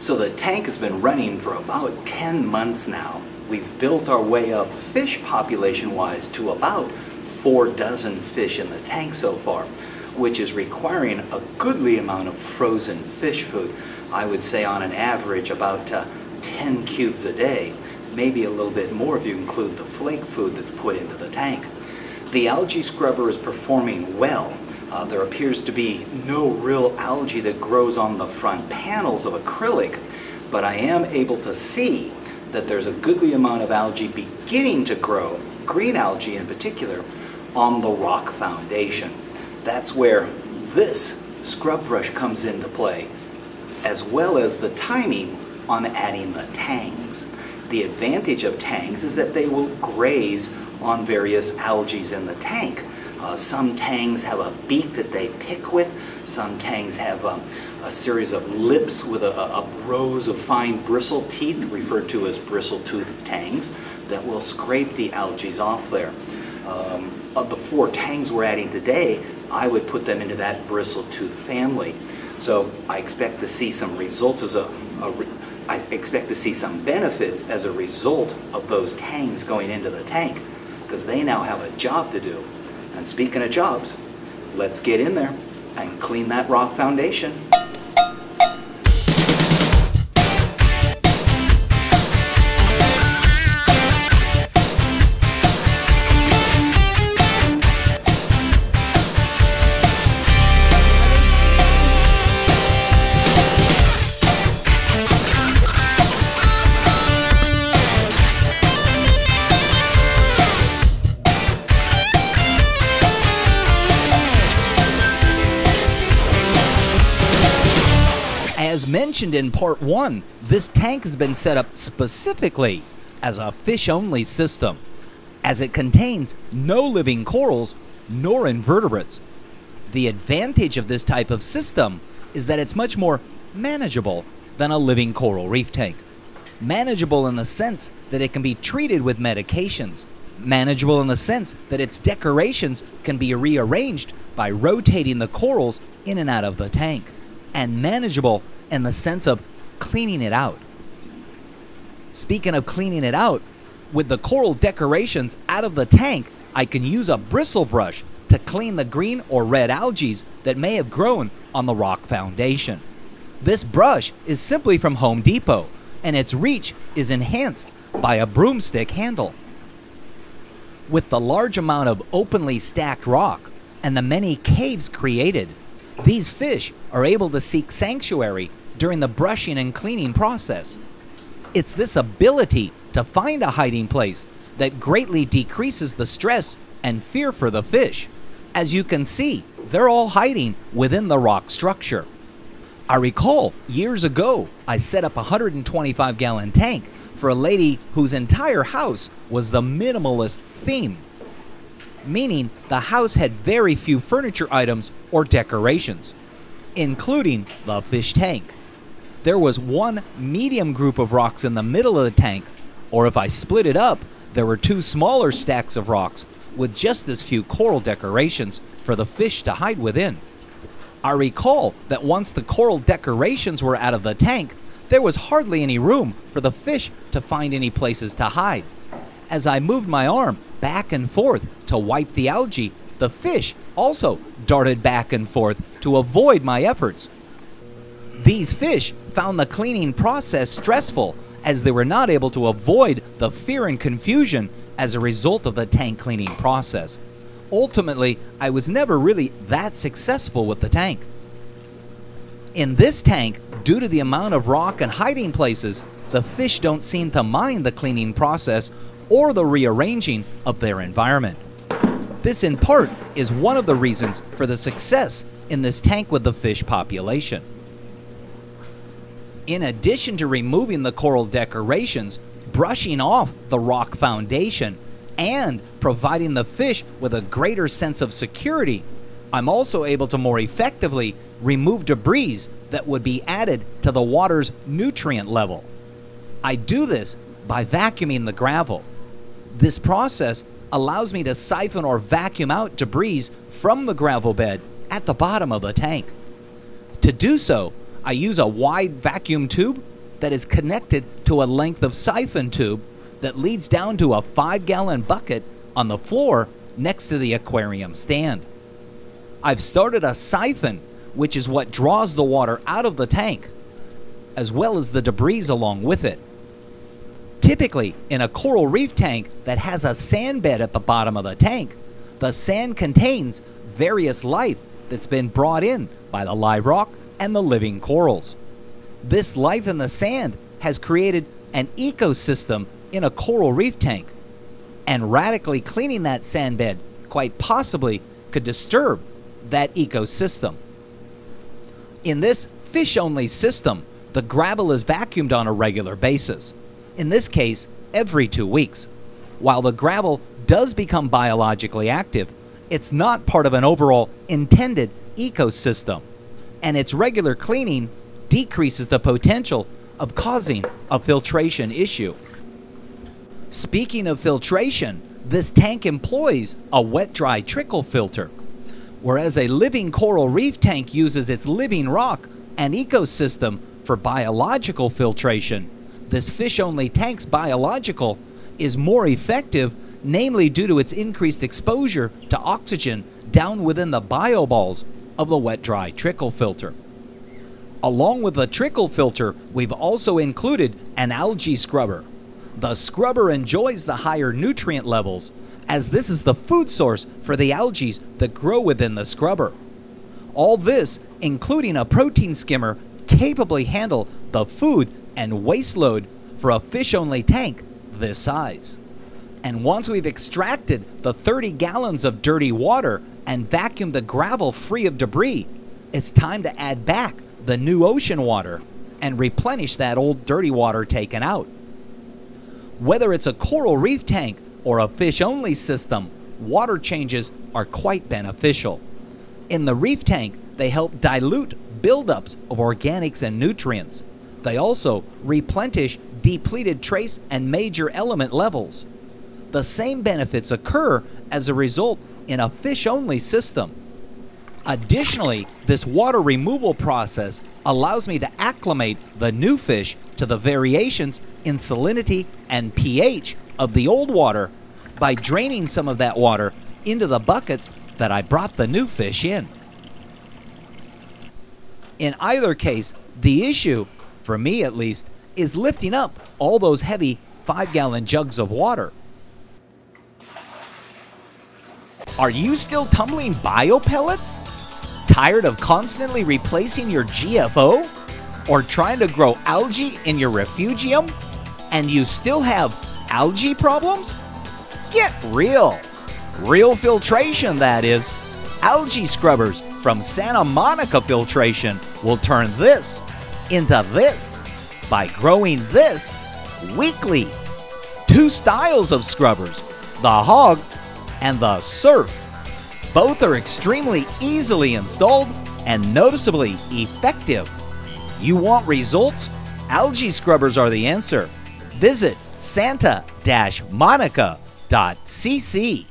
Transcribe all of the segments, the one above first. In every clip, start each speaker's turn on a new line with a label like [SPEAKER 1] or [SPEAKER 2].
[SPEAKER 1] So the tank has been running for about 10 months now. We've built our way up fish population-wise to about 4 dozen fish in the tank so far, which is requiring a goodly amount of frozen fish food. I would say on an average about 10 cubes a day, maybe a little bit more if you include the flake food that's put into the tank. The algae scrubber is performing well. There appears to be no real algae that grows on the front panels of acrylic, but I am able to see that there's a goodly amount of algae beginning to grow, green algae in particular, on the rock foundation. That's where this scrub brush comes into play, as well as the timing on adding the tangs. The advantage of tangs is that they will graze on various algae in the tank. Some tangs have a beak that they pick with. Some tangs have a series of lips with a rows of fine bristle teeth, referred to as bristle-tooth tangs, that will scrape the algae off there. Of the 4 tangs we're adding today, I would put them into that bristle-tooth family. So I expect to see some results I expect to see some benefits as a result of those tangs going into the tank, because they now have a job to do. And speaking of jobs, let's get in there and clean that rock foundation.
[SPEAKER 2] As mentioned in part 1, this tank has been set up specifically as a fish-only system, as it contains no living corals nor invertebrates. The advantage of this type of system is that it's much more manageable than a living coral reef tank. Manageable in the sense that it can be treated with medications. Manageable in the sense that its decorations can be rearranged by rotating the corals in and out of the tank. And manageable in the sense of cleaning it out. Speaking of cleaning it out, with the coral decorations out of the tank, I can use a bristle brush to clean the green or red algae that may have grown on the rock foundation. This brush is simply from Home Depot, and its reach is enhanced by a broomstick handle. With the large amount of openly stacked rock and the many caves created, these fish are able to seek sanctuary during the brushing and cleaning process. It's this ability to find a hiding place that greatly decreases the stress and fear for the fish. As you can see, they're all hiding within the rock structure. I recall years ago, I set up a 125-gallon tank for a lady whose entire house was the minimalist theme, meaning the house had very few furniture items or decorations, including the fish tank. There was one medium group of rocks in the middle of the tank, or if I split it up, there were 2 smaller stacks of rocks with just as few coral decorations for the fish to hide within. I recall that once the coral decorations were out of the tank, there was hardly any room for the fish to find any places to hide. As I moved my arm back and forth to wipe the algae, the fish also darted back and forth to avoid my efforts. These fish found the cleaning process stressful, as they were not able to avoid the fear and confusion as a result of the tank cleaning process. Ultimately, I was never really that successful with the tank. In this tank, due to the amount of rock and hiding places, the fish don't seem to mind the cleaning process or the rearranging of their environment. This in part is one of the reasons for the success in this tank with the fish population. In addition to removing the coral decorations, brushing off the rock foundation, and providing the fish with a greater sense of security, I'm also able to more effectively remove debris that would be added to the water's nutrient level. I do this by vacuuming the gravel. This process allows me to siphon or vacuum out debris from the gravel bed at the bottom of the tank. To do so, I use a wide vacuum tube that is connected to a length of siphon tube that leads down to a 5-gallon bucket on the floor next to the aquarium stand. I've started a siphon, which is what draws the water out of the tank, as well as the debris along with it. Typically, in a coral reef tank that has a sand bed at the bottom of the tank, the sand contains various life that's been brought in by the live rock and the living corals. This life in the sand has created an ecosystem in a coral reef tank, and radically cleaning that sand bed quite possibly could disturb that ecosystem. In this fish-only system, the gravel is vacuumed on a regular basis, in this case every 2 weeks. While the gravel does become biologically active, it's not part of an overall intended ecosystem, and its regular cleaning decreases the potential of causing a filtration issue. Speaking of filtration, this tank employs a wet-dry trickle filter. Whereas a living coral reef tank uses its living rock and ecosystem for biological filtration, this fish-only tank's biological is more effective, namely due to its increased exposure to oxygen down within the bioballs of the wet-dry trickle filter. Along with the trickle filter, we've also included an algae scrubber. The scrubber enjoys the higher nutrient levels, as this is the food source for the algae that grow within the scrubber. All this, including a protein skimmer, capably handle the food and waste load for a fish-only tank this size. And once we've extracted the 30 gallons of dirty water and vacuumed the gravel free of debris, it's time to add back the new ocean water and replenish that old dirty water taken out. Whether it's a coral reef tank or a fish-only system, water changes are quite beneficial. In the reef tank, they help dilute buildups of organics and nutrients. They also replenish depleted trace and major element levels. The same benefits occur as a result in a fish-only system. Additionally, this water removal process allows me to acclimate the new fish to the variations in salinity and pH of the old water by draining some of that water into the buckets that I brought the new fish in. In either case, the issue, for me at least, is lifting up all those heavy 5-gallon jugs of water. Are you still tumbling biopellets? Tired of constantly replacing your GFO? Or trying to grow algae in your refugium? And you still have algae problems? Get real! Real filtration, that is. Algae scrubbers from Santa Monica Filtration will turn this into this by growing this weekly. 2 styles of scrubbers, the Hog and the Surf. Both are extremely easily installed and noticeably effective. You want results? Algae scrubbers are the answer. Visit santa-monica.cc.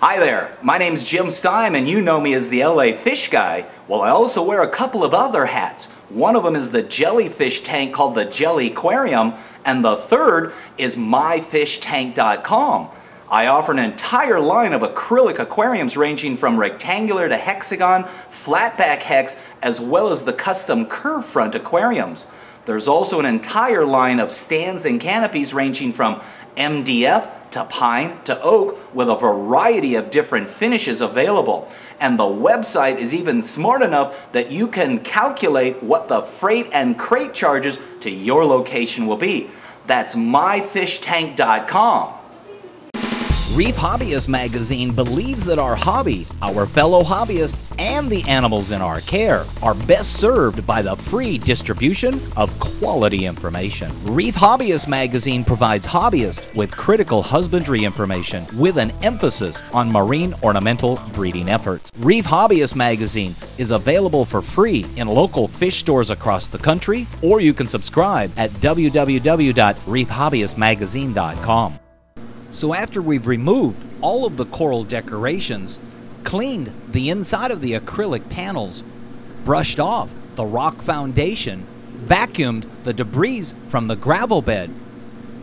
[SPEAKER 1] Hi there, my name's Jim Stime and you know me as the LA Fish Guy. Well, I also wear a couple of other hats. One of them is the jellyfish tank called the Jelly Aquarium, and the third is myfishtank.com. I offer an entire line of acrylic aquariums ranging from rectangular to hexagon, flatback hex, as well as the custom curve front aquariums. There's also an entire line of stands and canopies ranging from MDF to pine to oak with a variety of different finishes available. And the website is even smart enough that you can calculate what the freight and crate charges to your location will be. That's myfishtank.com.
[SPEAKER 2] Reef Hobbyist magazine believes that our hobby, our fellow hobbyists, and the animals in our care are best served by the free distribution of quality information. Reef Hobbyist magazine provides hobbyists with critical husbandry information with an emphasis on marine ornamental breeding efforts. Reef Hobbyist magazine is available for free in local fish stores across the country, or you can subscribe at www.reefhobbyistmagazine.com. So after we've removed all of the coral decorations, cleaned the inside of the acrylic panels, brushed off the rock foundation, vacuumed the debris from the gravel bed,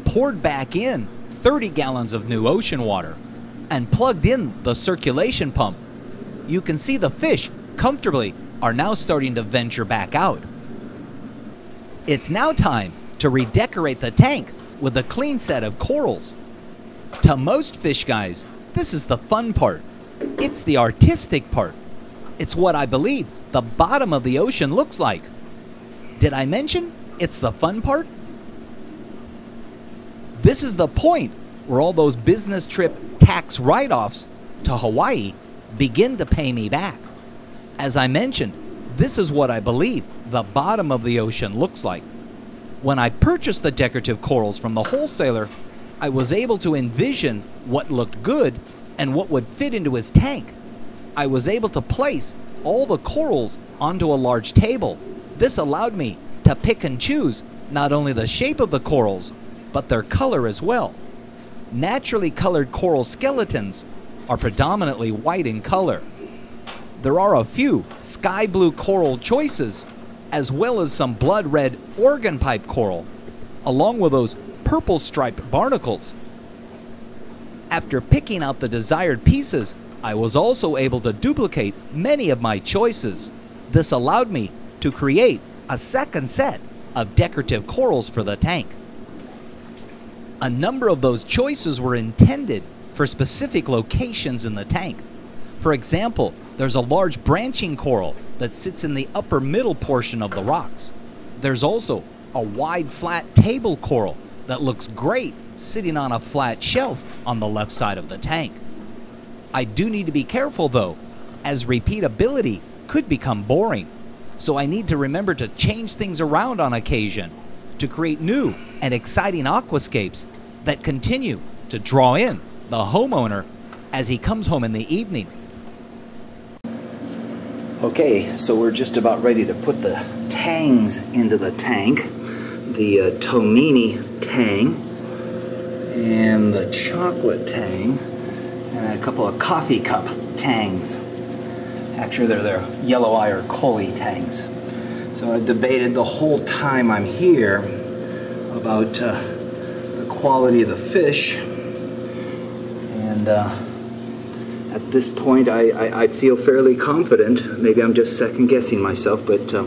[SPEAKER 2] poured back in 30 gallons of new ocean water, and plugged in the circulation pump. You can see the fish comfortably are now starting to venture back out. It's now time to redecorate the tank with a clean set of corals. To most fish guys, this is the fun part. It's the artistic part. It's what I believe the bottom of the ocean looks like. Did I mention it's the fun part? This is the point where all those business trip tax write-offs to Hawaii begin to pay me back. As I mentioned, this is what I believe the bottom of the ocean looks like. When I purchased the decorative corals from the wholesaler, I was able to envision what looked good and what would fit into his tank. I was able to place all the corals onto a large table. This allowed me to pick and choose not only the shape of the corals, but their color as well. Naturally colored coral skeletons are predominantly white in color. There are a few sky blue coral choices, as well as some blood red organ pipe coral, along with those purple striped barnacles. After picking out the desired pieces, I was also able to duplicate many of my choices. This allowed me to create a second set of decorative corals for the tank. A number of those choices were intended for specific locations in the tank. For example, there's a large branching coral that sits in the upper middle portion of the rocks. There's also a wide flat table coral that looks great sitting on a flat shelf on the left side of the tank. I do need to be careful though, as repeatability could become boring. So I need to remember to change things around on occasion to create new and exciting aquascapes that continue to draw in the homeowner as he comes home in the evening.
[SPEAKER 1] Okay, so we're just about ready to put the Tangs into the tank. The Tomini Tang and the chocolate Tang and a couple of coffee cup Tangs. Actually, they're yellow eye or Coley Tangs. So I've debated the whole time I'm here about the quality of the fish, and at this point I feel fairly confident. Maybe I'm just second guessing myself, but I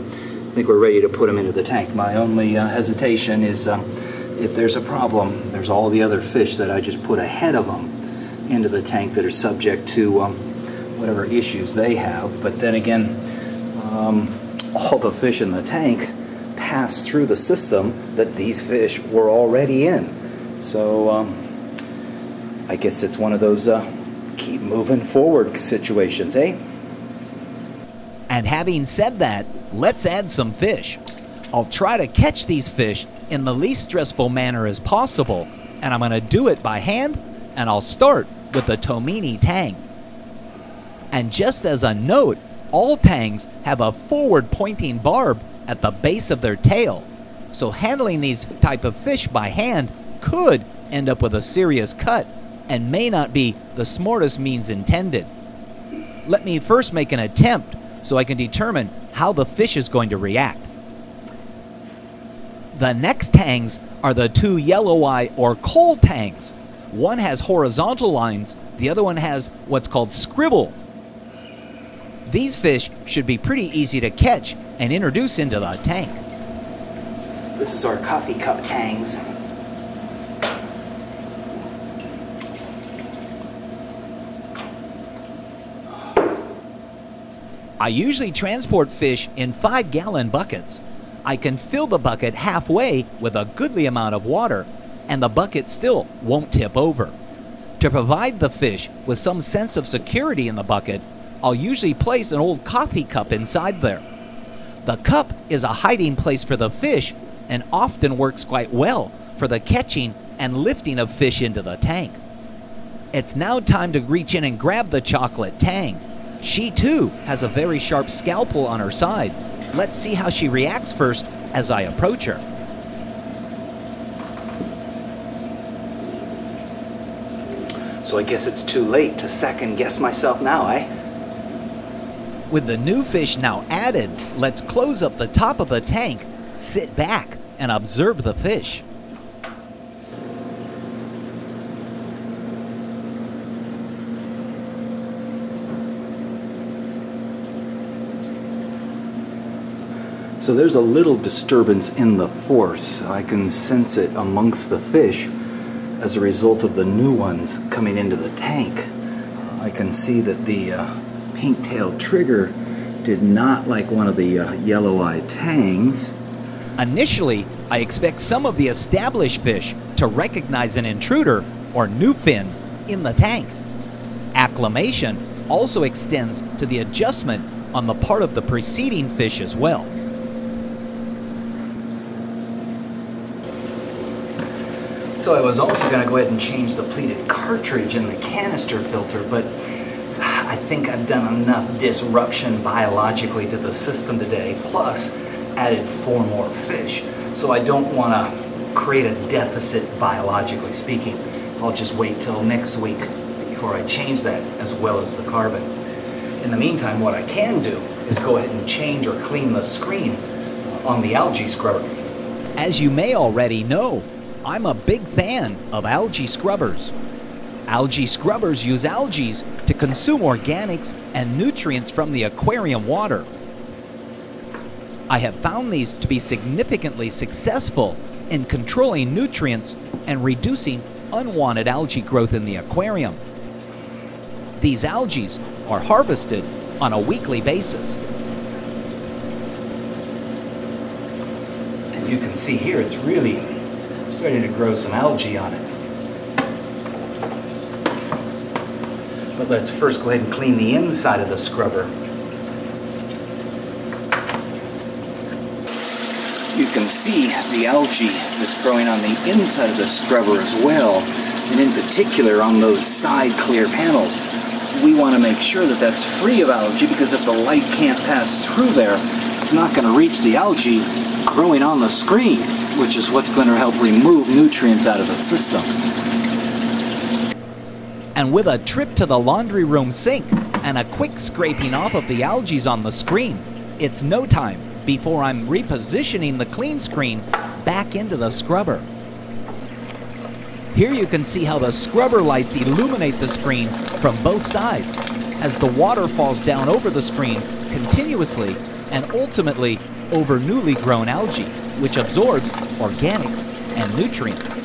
[SPEAKER 1] think we're ready to put them into the tank. My only hesitation is if there's a problem, there's all the other fish that I just put ahead of them into the tank that are subject to whatever issues they have. But then again, all the fish in the tank pass through the system that these fish were already in. So I guess it's one of those keep moving forward situations, eh?
[SPEAKER 2] And having said that, let's add some fish. I'll try to catch these fish in the least stressful manner as possible, and I'm going to do it by hand, and I'll start with the Tomini Tang. And just as a note, all tangs have a forward pointing barb at the base of their tail, so handling these type of fish by hand could end up with a serious cut and may not be the smartest means intended. Let me first make an attempt so I can determine how the fish is going to react. The next tangs are the two yellow eye or coal tangs. One has horizontal lines, the other one has what's called scribble. These fish should be pretty easy to catch and introduce into the tank.
[SPEAKER 1] This is our coffee cup Tangs.
[SPEAKER 2] I usually transport fish in 5-gallon buckets. I can fill the bucket halfway with a goodly amount of water, and the bucket still won't tip over. To provide the fish with some sense of security in the bucket, I'll usually place an old coffee cup inside there. The cup is a hiding place for the fish and often works quite well for the catching and lifting of fish into the tank. It's now time to reach in and grab the chocolate Tang. She too has a very sharp scalpel on her side. Let's see how she reacts first as I approach her.
[SPEAKER 1] So I guess it's too late to second guess myself now, eh?
[SPEAKER 2] With the new fish now added, let's close up the top of the tank, sit back, and observe the fish.
[SPEAKER 1] So there's a little disturbance in the force. I can sense it amongst the fish as a result of the new ones coming into the tank. I can see that the pink-tailed trigger did not like one of the yellow-eyed tangs.
[SPEAKER 2] Initially, I expect some of the established fish to recognize an intruder or new fin in the tank. Acclimation also extends to the adjustment on the part of the preceding fish as well.
[SPEAKER 1] So I was also going to go ahead and change the pleated cartridge in the canister filter, but I think I've done enough disruption biologically to the system today, plus added 4 more fish. So I don't want to create a deficit biologically speaking. I'll just wait till next week before I change that, as well as the carbon. In the meantime, what I can do is go ahead and change or clean the screen on the algae scrubber.
[SPEAKER 2] As you may already know, I'm a big fan of algae scrubbers. Algae scrubbers use algae to consume organics and nutrients from the aquarium water. I have found these to be significantly successful in controlling nutrients and reducing unwanted algae growth in the aquarium. These algae are harvested on a weekly basis.
[SPEAKER 1] And you can see here it's really starting to grow some algae on it. But let's first go ahead and clean the inside of the scrubber. You can see the algae that's growing on the inside of the scrubber as well, and in particular on those side clear panels. We want to make sure that that's free of algae, because if the light can't pass through there, it's not going to reach the algae growing on the screen, which is what's going to help remove nutrients out of the system.
[SPEAKER 2] And with a trip to the laundry room sink and a quick scraping off of the algae on the screen, it's no time before I'm repositioning the clean screen back into the scrubber. Here you can see how the scrubber lights illuminate the screen from both sides as the water falls down over the screen continuously and ultimately over newly grown algae, which absorbs organics and nutrients.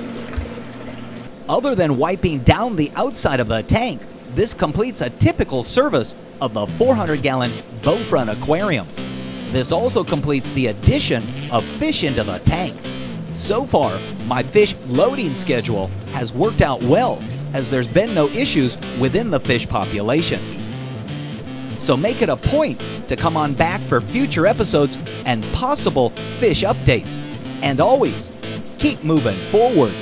[SPEAKER 2] Other than wiping down the outside of the tank, this completes a typical service of the 400-gallon Bowfront Aquarium. This also completes the addition of fish into the tank. So far, my fish loading schedule has worked out well, as there's been no issues within the fish population. So make it a point to come on back for future episodes and possible fish updates. And always, keep moving forward.